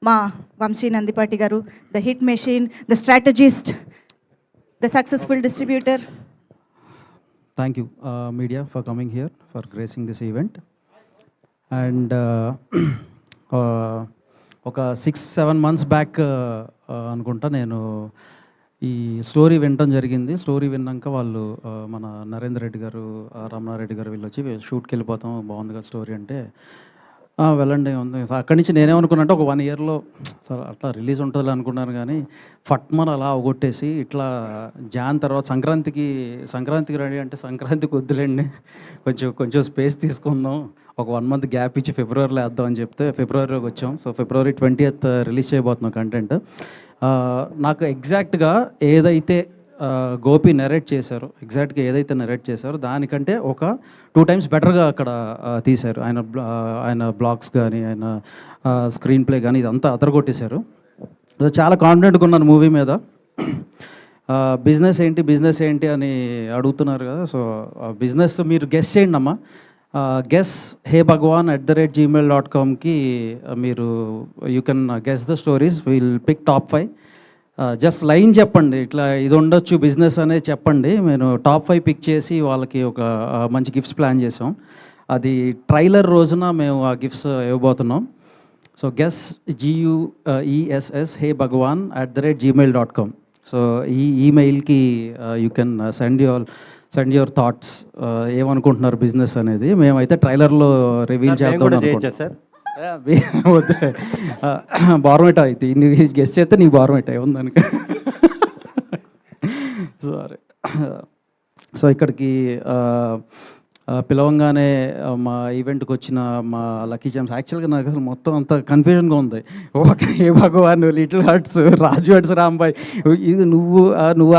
మా వంశీ నందిపాటి గారు, the hit machine, the strategist, the successful distributor. Thank you, media, for coming here, for gracing this event. And ఒక 6-7 months back అనుకుంటా నేను ఈ story వినటం జరిగింది. స్టోరీ విన్నాక వాళ్ళు మన నరేందర్ రెడ్డి గారు, రమణారెడ్డి గారు వీళ్ళు వచ్చి షూట్కి వెళ్ళిపోతాం, బాగుంది కదా స్టోరీ అంటే వెళ్ళండి ఉంది. అక్కడి నుంచి నేనేమనుకున్నానంటే ఒక 1 yearలో అట్లా రిలీజ్ ఉంటుంది అనుకున్నాను, కానీ ఫట్మన్ అలా అవగొట్టేసి ఇట్లా జాన్ తర్వాత సంక్రాంతికి రెడీ అంటే సంక్రాంతికి వద్దులేండి, కొంచెం స్పేస్ తీసుకుందాం, ఒక 1 month గ్యాప్ ఇచ్చి ఫిబ్రవరిలో వేద్దాం అని చెప్తే ఫిబ్రవరిలోకి వచ్చాం. సో February 20th రిలీజ్ చేయబోతున్నాం కంటెంట్. నాకు ఎగ్జాక్ట్గా ఏదైతే గోపి నరేట్ చేశారో దానికంటే ఒక 2 times బెటర్గా అక్కడ తీశారు. ఆయన బ్లాగ్స్ కానీ ఆయన స్క్రీన్ ప్లే కానీ ఇదంతా అదరగొట్టేశారు. చాలా కాన్ఫిడెంట్గా ఉన్నాను మూవీ మీద. బిజినెస్ ఏంటి అని అడుగుతున్నారు కదా. సో బిజినెస్ మీరు గెస్ చేయండి అమ్మా. గెస్ hebagwan@gmail.comకి మీరు you can guess the stories. Will pick top 5. Just line చెప్పండి, ఇట్లా ఇది ఉండొచ్చు బిజినెస్ అనేది చెప్పండి. నేను top 5 పిక్ చేసి వాళ్ళకి ఒక మంచి గిఫ్ట్స్ ప్లాన్ చేసాం. అది ట్రైలర్ రోజున మేము ఆ గిఫ్ట్స్ ఇవ్వబోతున్నాం. So guess GUESS hebagwan@gmail.com. So ఈ ఈమెయిల్కి you can send your thoughts. ఏమనుకుంటున్నారు బిజినెస్ అనేది మేమైతే ట్రైలర్లో రివీల్ చేద్దాం అనుకుంటున్నాం. వద్దే బార్మేట అయితే నీకు గెస్ట్ చేస్తే నీకు బార్మేట ఉందనుక. సారీ. సో ఇక్కడికి పిలవంగానే మా ఈవెంట్కి వచ్చిన మా లక్కీ జామ్స్, యాక్చువల్గా నాకు అసలు మొత్తం అంత కన్ఫ్యూజన్గా ఉంది. ఓకే, ఏ భగవాన్, లిటిల్ హార్ట్స్, రాజు హట్స్, రాంబాయ్, ఇది నువ్వు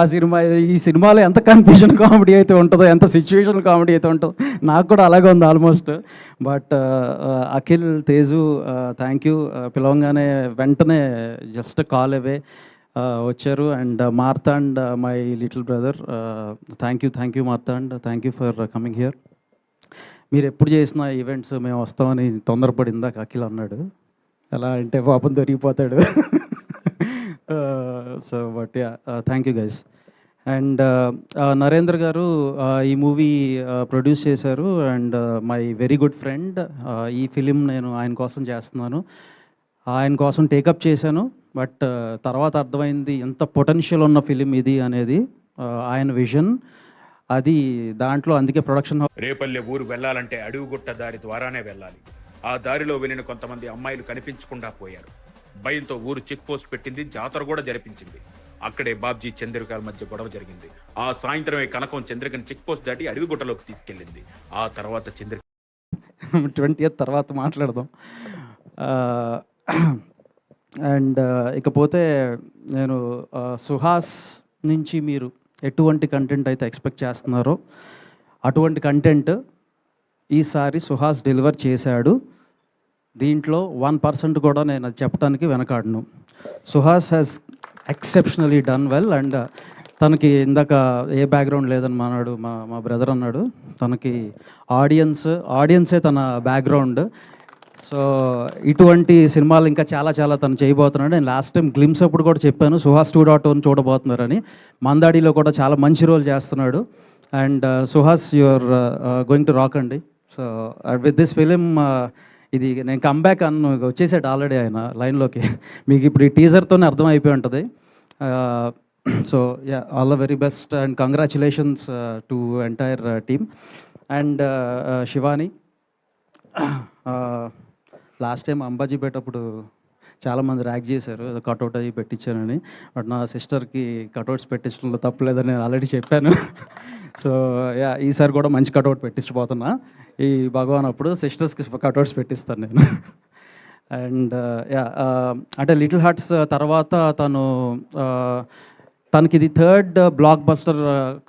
ఆ సినిమా, ఈ సినిమాలో ఎంత కన్ఫ్యూజన్ కామెడీ అయితే ఉంటుందో, ఎంత సిచ్యువేషన్ కామెడీ అయితే ఉంటుందో, నాకు కూడా అలాగే ఉంది almost. But Akhil, Teju, thank you. పిలవంగానే వెంటనే జస్ట్ కాల్ అవే వచ్చారు. And Martand, my little brother, thank you Martand, thank you for coming here. మీరు ఎప్పుడు చేసిన ఈవెంట్స్ మేము వస్తామని తొందరపడిందా అఖిల్ అన్నాడు. ఎలా అంటే పాపం దొరికిపోతాడు. So but thank you guys. And Narendra garu ఈ మూవీ ప్రొడ్యూస్ చేశారు. And my very good friend. ఈ ఫిలిం నేను ఆయన కోసం చేస్తున్నాను, ఆయన కోసం టేకప్ చేశాను. బట్ తర్వాత అర్థమైంది ఎంత పొటెన్షియల్ ఉన్న ఫిలిం ఇది అనేది. ఆయన విజన్ అది, దాంట్లో అందుకే ప్రొడక్షన్. రేపల్లె ఊరు వెళ్ళాలంటే అడవిగుట్ట దారి ద్వారానే వెళ్ళాలి. ఆ దారిలో వెళ్ళిన కొంతమంది అమ్మాయిలు కనిపించకుండా పోయారు. భయంతో ఊరు చెక్ పోస్ట్ పెట్టింది, జాతర కూడా జరిపించింది. అక్కడే బాబ్జీ చంద్రికల మధ్య గొడవ జరిగింది. ఆ సాయంత్రమే కనకం చంద్రికని చెక్ పోస్ట్ దాటి అడవిగుట్టలోకి తీసుకెళ్ళింది. ఆ తర్వాత 20th తర్వాత మాట్లాడదాం. అండ్ ఇకపోతే నేను సుహాస్ నుంచి మీరు ఎటువంటి కంటెంట్ అయితే ఎక్స్పెక్ట్ చేస్తున్నారో అటువంటి కంటెంట్ ఈసారి సుహాస్ డెలివర్ చేశాడు. దీంట్లో 1% కూడా నేను అది చెప్పడానికి వెనకాడను. Suhas has exceptionally done well. And తనకి ఏ బ్యాక్గ్రౌండ్ లేదని మా బ్రదర్ అన్నాడు. తనకి ఆడియన్సే తన బ్యాక్గ్రౌండ్. సో ఇటువంటి సినిమాలు ఇంకా చాలా తను చేయబోతున్నాడు. నేను లాస్ట్ టైం గ్లిమ్స్ అప్పుడు కూడా చెప్పాను సుహాస్ 2.0 చూడబోతున్నారని. మందాడిలో కూడా చాలా మంచి రోల్ చేస్తున్నాడు. And Suhas, you're going to rock అండి. సో విత్ దిస్ ఫిలిం ఇది నేను కమ్బ్యాక్ వచ్చేసాడు ఆల్రెడీ ఆయన లైన్లోకి. మీకు ఇప్పుడు ఈ టీజర్తోనే అర్థం అయిపోయి ఉంటుంది. So all the very best and congratulations to entire team. And Shivani, last time Ambajipeta అప్పుడు చాలామంది ర్యాక్ చేశారు, ఏదో కటౌట్ అవి పెట్టించానని. బట్ నా సిస్టర్కి కటౌట్స్ పెట్టించడంలో తప్పలేదని నేను ఆల్రెడీ చెప్పాను. సో ఈసారి కూడా మంచి కటౌట్ పెట్టించబోతున్నా. ఈ భగవాన్ అప్పుడు సిస్టర్స్కి కటౌట్స్ పెట్టిస్తాను నేను. అండ్ అంటే లిటిల్ హార్ట్స్ తర్వాత తనకి ఇది థర్డ్ బ్లాక్ బస్టర్,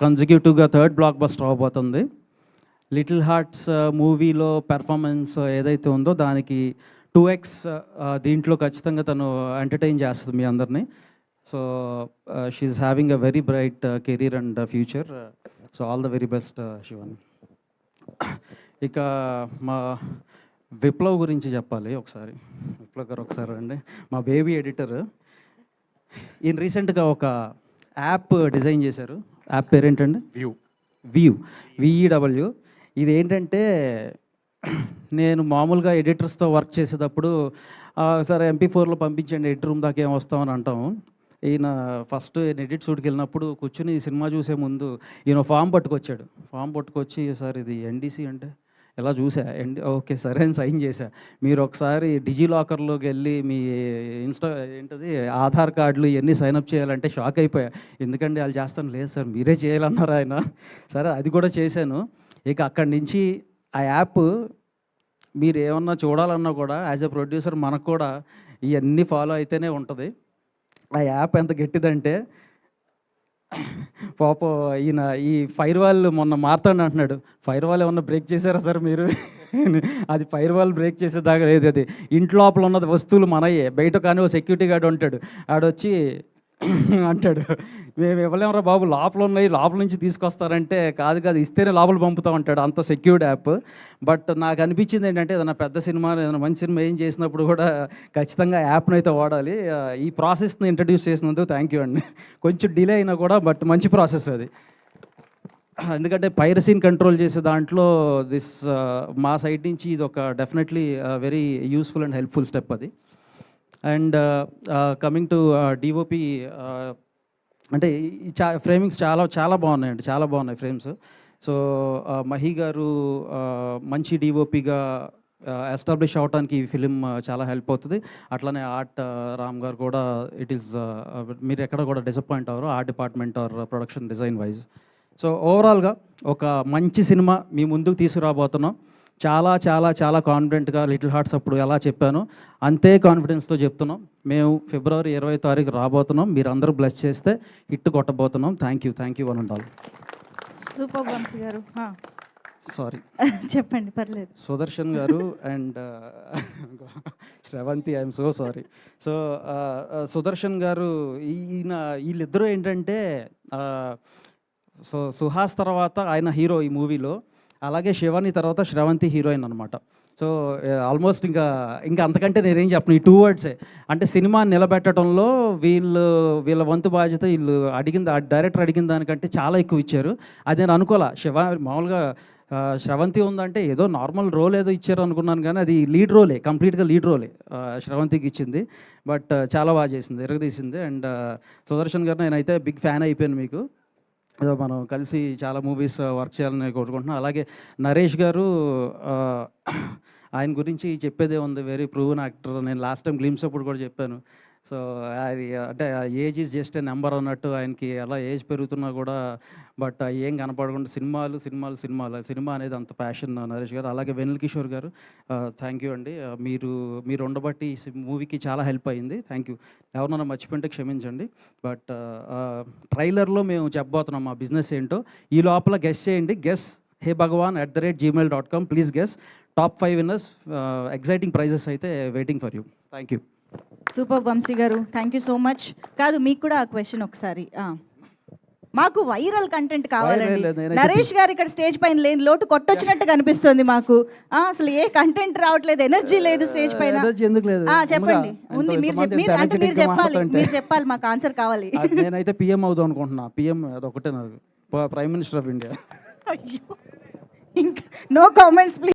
కన్సిక్యూటివ్గా థర్డ్ బ్లాక్ బస్టర్ అవ్వబోతుంది. లిటిల్ హార్ట్స్ మూవీలో పెర్ఫార్మెన్స్ ఏదైతే ఉందో దానికి 2x దీంట్లో ఖచ్చితంగా తను ఎంటర్టైన్ చేస్తుంది మీ అందరినీ. So she's having a very bright career and future. So all the very best Shivani. ఇక విప్లవ్ గురించి చెప్పాలి ఒకసారి. విప్లవ్ గారు ఒకసారి అండి, మా బేబీ ఎడిటర్. ఈయన రీసెంట్గా ఒక యాప్ డిజైన్ చేశారు. యాప్ పేరేంటండి? VUWV. ఇది ఏంటంటే నేను మామూలుగా ఎడిటర్స్తో వర్క్ చేసేటప్పుడు సరే MP4లో పంపించండి, ఎడిటర్ రూమ్ దాకా ఏం వస్తామని అంటాము. ఈయన ఫస్ట్ ఎడిట్ షూట్కి వెళ్ళినప్పుడు కూర్చుని సినిమా చూసే ముందు ఈయన ఫామ్ పట్టుకొచ్చి సార్ ఇది NDC అంటే ఇలా చూసా, ఓకే సరే అని సైన్ చేశా. మీరు ఒకసారి డిజిలాకర్లోకి వెళ్ళి మీ ఆధార్ కార్డులు ఇవన్నీ సైన్అప్ చేయాలంటే షాక్ అయిపోయా. ఎందుకంటే వాళ్ళు చేస్తాను, లేదు సార్ మీరే చేయాలన్నారు ఆయన. సరే అది కూడా చేశాను. ఇక అక్కడి నుంచి ఆ యాప్ మీరు ఏమన్నా చూడాలన్నా కూడా యాజ్ ఎ ప్రొడ్యూసర్ మనకు కూడా ఇవన్నీ ఫాలో అయితేనే ఉంటుంది. ఆ యాప్ ఎంత గట్టిదంటే పాపం ఈయన ఈ ఫైర్ వాల్ మొన్న మారుతాడు అంటున్నాడు. ఫైర్ వాల్ ఏమన్నా బ్రేక్ చేశారా సార్ మీరు? అది ఫైర్ వాల్ బ్రేక్ చేసేదాకా లేదు. అది ఇంటి లోపల ఉన్నది వస్తువులు మనయే, బయట కానీ ఓ సెక్యూరిటీ గార్డ్ ఉంటాడు, ఆడొచ్చి అంటాడు మేము ఇవ్వలేమరా బాబు, లోపల ఉన్నాయి, లోపల నుంచి తీసుకొస్తారంటే కాదు ఇస్తేనే లోపల పంపుతా ఉంటాడు. అంత సెక్యూర్డ్ యాప్. బట్ నాకు అనిపించింది ఏంటంటే ఏదైనా పెద్ద సినిమా ఏదైనా మంచి సినిమా ఏం చేసినప్పుడు కూడా ఖచ్చితంగా యాప్ని అయితే వాడాలి. ఈ ప్రాసెస్ని ఇంట్రడ్యూస్ చేసినందుకు థ్యాంక్ యూ అండి. కొంచెం డిలే అయినా కూడా బట్ మంచి ప్రాసెస్ అది. ఎందుకంటే పైరసీని కంట్రోల్ చేసే దాంట్లో మా సైడ్ నుంచి ఇది ఒక definitely very useful and helpful step అది. అండ్ కమింగ్ టు DOP, అంటే ఫ్రేమింగ్స్ చాలా బాగున్నాయండి, చాలా బాగున్నాయి ఫ్రేమ్స్. సో మహి గారు మంచి DOPగా ఎస్టాబ్లిష్ అవడానికి ఈ ఫిలిం చాలా హెల్ప్ అవుతుంది. అట్లనే ఆర్ట్ రామ్ గారు కూడా మీరు ఎక్కడ కూడా డిసప్పాయింట్ అవ్వరు, art department or production design wise. So ఓవరాల్గా ఒక మంచి సినిమా మీ ముందుకు తీసుకురాబోతున్నాం. చాలా కాన్ఫిడెంట్గా లిటిల్ హార్ట్స్ అప్పుడు ఎలా చెప్పాను అంతే కాన్ఫిడెన్స్తో చెప్తున్నాం. మేము ఫిబ్రవరి 20వ తారీఖు రాబోతున్నాం. మీరు అందరూ బ్లెస్ చేస్తే హిట్ కొట్టబోతున్నాం. Thank you one and all. Super Vamsi garu. Sorry చెప్పండి, పర్లేదు. Sudarshan garu and Shravanthi, I'm so sorry. So Sudarshan garu వీళ్ళిద్దరూ ఏంటంటే సుహాస్ తర్వాత ఆయన హీరో ఈ మూవీలో, అలాగే శివాని తర్వాత శ్రవంతి హీరోయిన్ అనమాట. సో ఆల్మోస్ట్ ఇంకా అంతకంటే నేనేం చెప్పను, ఈ 2 వర్డ్సే. అంటే సినిమా నిలబెట్టడంలో వీళ్ళ వంతు బాధ్యత వీళ్ళు డైరెక్టర్ అడిగిన దానికంటే చాలా ఎక్కువ ఇచ్చారు. అది నేను అనుకోలే. మామూలుగా శ్రవంతి ఉందంటే ఏదో నార్మల్ రోల్ ఏదో ఇచ్చారు అనుకున్నాను, కానీ అది లీడ్ రోలే, కంప్లీట్గా లీడ్ రోలే శ్రవంతికి ఇచ్చింది. బట్ చాలా బాగా చేసింది, ఎరగదీసింది. అండ్ సుదర్శన్ గారు నేనైతే బిగ్ ఫ్యాన్ అయిపోయాను మీకు. మనం కలిసి చాలా మూవీస్ వర్క్ చేయాలని కోరుకుంటున్నాం. అలాగే నరేష్ గారు, ఆయన గురించి చెప్పేదే ఉంది, వెరీ ప్రూవెన్ యాక్టర్. నేను లాస్ట్ టైం గ్లిమ్స్ అప్పుడు కూడా చెప్పాను. సో అంటే age is just a number అన్నట్టు ఆయనకి అలా ఏజ్ పెరుగుతున్నా కూడా బట్ ఏం కనపడకుండా సినిమా అనేది అంత ప్యాషన్ నరేష్ గారు. అలాగే వెనిల్ కిషోర్ గారు, థ్యాంక్ యూ అండి. మీరు ఉండబట్టి ఈ మూవీకి చాలా హెల్ప్ అయ్యింది. Thank you. ఎవరన్నా మర్చిపోయింటే క్షమించండి. బట్ ట్రైలర్లో మేము చెప్పబోతున్నాం మా బిజినెస్ ఏంటో. ఈ లోపల గెస్ చేయండి. heybhagwan@gmail.com. Please guess. Top 5 winners, exciting prizes అయితే waiting for you. Thank you. Super Vamsi garu, thank you so much. కాదు, మీకు కూడా ఆ క్వశ్చన్ ఒకసారి. మాకు వైరల్ కంటెంట్ కావాలండి. నరేష్ గారు ఇక్కడ స్టేజ్ పైన లేని లోటు కొట్టొచ్చినట్టు కనిపిస్తుంది మాకు. అసలు ఏ కంటెంట్ రావట్లేదు, ఎనర్జీ లేదు స్టేజ్ పైన. చెప్పండి, ఉంది. మీరు చెప్పాలి, మాకు ఆన్సర్ కావాలి. నేనైతే PM అవుదాం అనుకుంటున్నా. PM అదొకటే నాకు, ప్రైమ్ మినిస్టర్ ఆఫ్ ఇండియా. ఇంకా నో కామెంట్స్ ప్లీజ్.